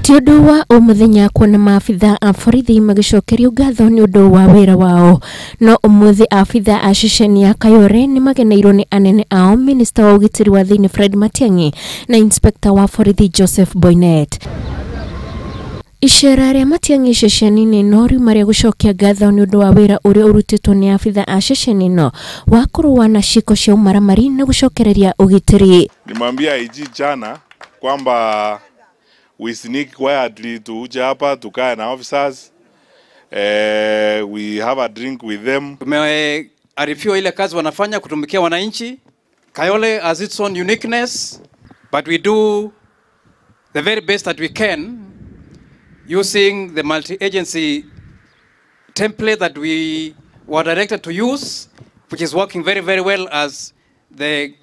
Tiodo wa umuthenya kuona maafitha a borithi magicokerio ngatho ni undu wa wira wao no umuthi afitha a ceceni ya Kayore ni mageneirwo ni anene ao Minister wa ugitiri wa thiini Fred Matiang'i na Inspector wa borithi Joseph Boynet. Ishera ria Matiang'i ceceni no riu maria gucokia ngatho ni undu wa wira uria urutitwo ni afitha a ceceni no wa kuruwa na ciko cia umaramari na gucokereria ugitiri. Nimwambia IG jana kwamba we sneak quietly tuje hapa tukae na officers, we have a drink with them. Tumearifiwa ile kazi wanafanya kutumikia wananchi. Kayole has its own uniqueness, but we do the very best that we can using the multi-agency template that we were directed to use, which is working very, very well as the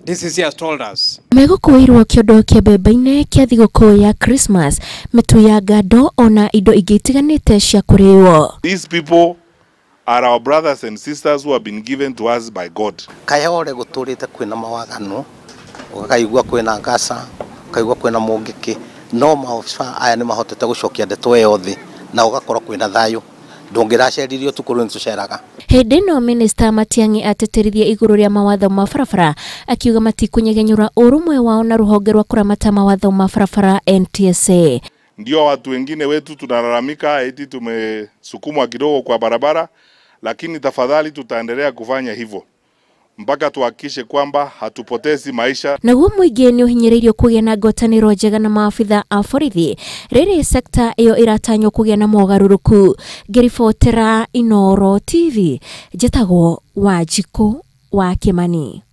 DCC has told us. Megukuirwo kiondo kia bebe-ine kia thigũkũ ya Christmas, mitu ya ngando ona indo ingĩ itiganĩte cia kũrĩo. These people are our brothers and sisters who have been given to us by God. Kayole gũtũrĩte kwĩna mawaganu, ũkaigua kwĩna ngasa, ũkaigua kwĩna mũngĩkĩ, no maobica aya nĩ mahotete gũcokia ndeto ĩyo thĩ na ũgakora kwĩna thayũ. Ndungiraceririo tukuru ntuceraga. Hindi no Minister Matiang'i ateterithie iguru ria mawatho ma barabara akiuga matikunyegenyura urumwe wao na ruhonge rwa kuramata mawatho ma barabara NTSA. Ndio watu wengine wetu tunalalamika eti tumesukumwa kidogo kwa barabara, lakini tafadhali tutaendelea kufanya hivyo mpaka tuhakikishe kwamba hatupotezi maisha. Naguo muingi ni uhinyiriirio kugia na ngotaniro njega na maafitha a borithi riri sekta iyo iratanywo kugia na mogaruruku. Ngiribotera Inooro TV, njitagwo Wanjiku wa Kimani.